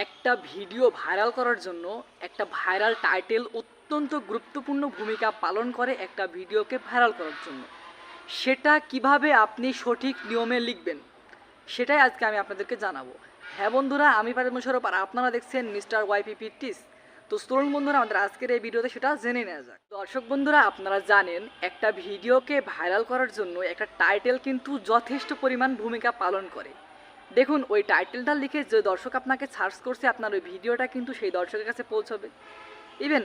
একটা video viral করার জন্য একটা ভাইরাল টাইটেল অত্যন্ত গুরুত্বপূর্ণ ভূমিকা পালন করে একটা ভিডিওকে ভাইরাল করার জন্য। সেটা কিভাবে আপনি সঠিক নিয়মে লিখবেন সেটাই আজকে আমি আপনাদেরকে জানাবো। হ্যাঁ বন্ধুরা, আমি পারভেজ মোশাররফ আর আপনারা দেখছেন মিস্টার ওয়াইপিপি টিস। তো চলুন বন্ধুরা, আমাদের আজকের এই ভিডিওতে সেটা জেনে নেওয়া যাক। দর্শক বন্ধুরা, আপনারা জানেন একটা ভিডিওকে ভাইরাল করার জন্য একটা টাইটেল কিন্তু যথেষ্ট পরিমাণ ভূমিকা পালন করে। দেখুন, ওই টাইটেলটা লিখে যে দর্শক আপনাকে সার্চ করছে, আপনার ওই ভিডিওটা কিন্তু সেই দর্শকের কাছে পৌঁছবে। ইভেন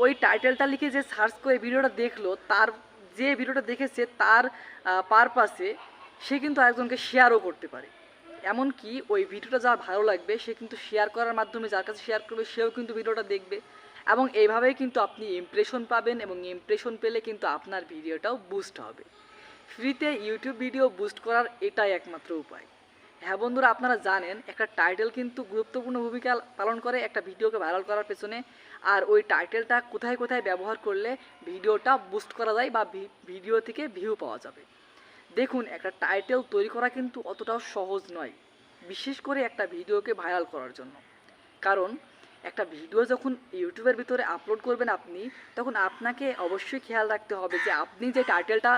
ওই টাইটেলটা লিখে যে সার্চ করে ভিডিওটা দেখলো, তার যে ভিডিওটা দেখেছে তার পারপাসে সে কিন্তু একজনকে শেয়ারও করতে পারে। এমনকি ওই ভিডিওটা যার ভালো লাগবে সে কিন্তু শেয়ার করার মাধ্যমে যার কাছে শেয়ার করবে সেও কিন্তু ভিডিওটা দেখবে, এবং এইভাবেই কিন্তু আপনি ইমপ্রেশন পাবেন, এবং ইমপ্রেশন পেলে কিন্তু আপনার ভিডিওটাও বুস্ট হবে। ফ্রিতে ইউটিউব ভিডিও বুস্ট করার এটাই একমাত্র উপায়। হ্যাঁ বন্ধুরা, আপনারা জানেন একটা টাইটেল কিন্তু গুরুত্বপূর্ণ ভূমিকা পালন করে একটা ভিডিওকে ভাইরাল করার পেছনে। আর ওই টাইটেলটা কোথায় কোথায় ব্যবহার করলে ভিডিওটা বুস্ট করা যায় বা ভিডিও থেকে ভিউ পাওয়া যাবে। দেখুন, একটা টাইটেল তৈরি করা কিন্তু অতটাও সহজ নয়, বিশেষ করে একটা ভিডিওকে ভাইরাল করার জন্য। কারণ একটা ভিডিও যখন ইউটিউবের ভিতরে আপলোড করবেন আপনি, তখন আপনাকে অবশ্যই খেয়াল রাখতে হবে যে আপনি যে টাইটেলটা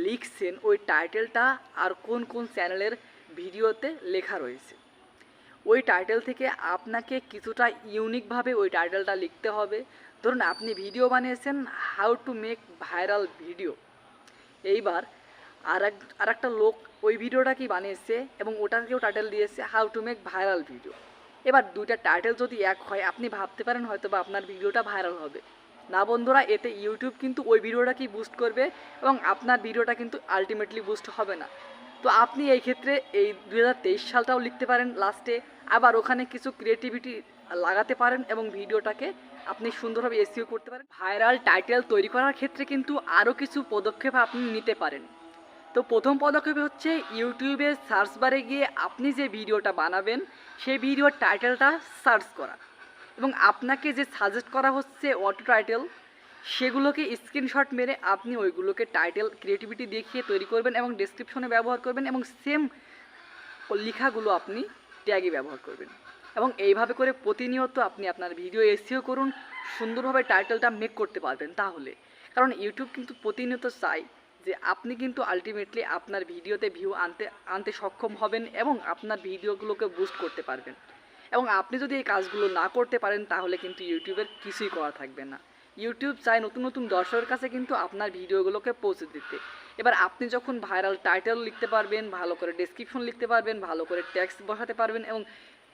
লিখছেন ওই টাইটেলটা আর কোন কোন চ্যানেলের ভিডিওতে লেখা রয়েছে। ওই টাইটেল থেকে আপনাকে কিছুটা ইউনিকভাবে ওই টাইটেলটা লিখতে হবে। ধরুন আপনি ভিডিও বানিয়েছেন how to make viral video, এইবার আর একটা লোক ওই ভিডিওটা কি বানিয়েছে এবং ওটাকেও টাইটেল দিয়েছে how to make viral video. এবার দুইটা টাইটেল যদি এক হয়, আপনি ভাবতে পারেন হয়তো বা আপনার ভিডিওটা ভাইরাল হবে। না বন্ধুরা, এতে ইউটিউব কিন্তু ওই ভিডিওটাকেই বুস্ট করবে এবং আপনার ভিডিওটা কিন্তু আলটিমেটলি বুস্ট হবে না। তো আপনি এই ক্ষেত্রে এই 2023 সালটাও লিখতে পারেন লাস্টে, আবার ওখানে কিছু ক্রিয়েটিভিটি লাগাতে পারেন এবং ভিডিওটাকে আপনি সুন্দরভাবে এসইও করতে পারেন। ভাইরাল টাইটেল তৈরি করার ক্ষেত্রে কিন্তু আরও কিছু পদক্ষেপ আপনি নিতে পারেন। তো প্রথম পদক্ষেপ হচ্ছে ইউটিউবে সার্চ বারে গিয়ে আপনি যে ভিডিওটা বানাবেন সেই ভিডিওর টাইটেলটা সার্চ করা, এবং আপনাকে যে সাজেস্ট করা হচ্ছে অটো টাইটেল সেগুলোকে স্ক্রিনশট মেরে আপনি ওইগুলোকে টাইটেল ক্রিয়েটিভিটি দেখিয়ে তৈরি করবেন এবং ডেসক্রিপশনে ব্যবহার করবেন, এবং সেম লেখাগুলো আপনি ট্যাগে ব্যবহার করবেন। এবং এইভাবে করে প্রতিনিয়ত আপনি আপনার ভিডিও এসইও করুন, সুন্দরভাবে টাইটেলটা মেক করতে পারবেন তাহলে। কারণ ইউটিউব কিন্তু প্রতিনিয়ত চাই যে আপনি কিন্তু আলটিমেটলি আপনার ভিডিওতে ভিউ আনতে সক্ষম হবেন এবং আপনার ভিডিওগুলোকে বুস্ট করতে পারবেন। এবং আপনি যদি এই কাজগুলো না করতে পারেন তাহলে কিন্তু ইউটিউবের কিছুই করা থাকবে না। ইউটিউব চায় নতুন নতুন দর্শকের কাছে কিন্তু আপনার ভিডিওগুলোকে পৌঁছে দিতে। এবার আপনি যখন ভাইরাল টাইটেল লিখতে পারবেন, ভালো করে ডেসক্রিপশন লিখতে পারবেন, ভালো করে টেক্সট বসাতে পারবেন, এবং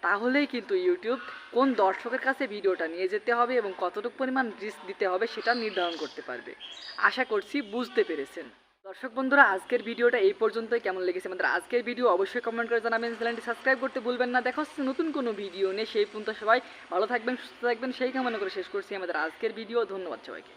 তাহলেই কিন্তু ইউটিউব কোন দর্শকের কাছে ভিডিওটা নিয়ে যেতে হবে এবং কতটুকু পরিমাণ রিস্ক দিতে হবে সেটা নির্ধারণ করতে পারবে। আশা করছি বুঝতে পেরেছেন। দর্শক বন্ধুরা, আজকের ভিডিওটা এই পর্যন্তই। কেমন লেগেছে আমাদের আজকের ভিডিও অবশ্যই কমেন্ট করে জানাবেন। চ্যানেলটি সাবস্ক্রাইব করতে ভুলবেন না। দেখা হচ্ছে নতুন কোনো ভিডিও নিয়ে। সেই পর্যন্ত সবাই ভালো থাকবেন, সুস্থ থাকবেন, সেই কামনা করে শেষ করছি আমাদের আজকের ভিডিও। ধন্যবাদ সবাইকে।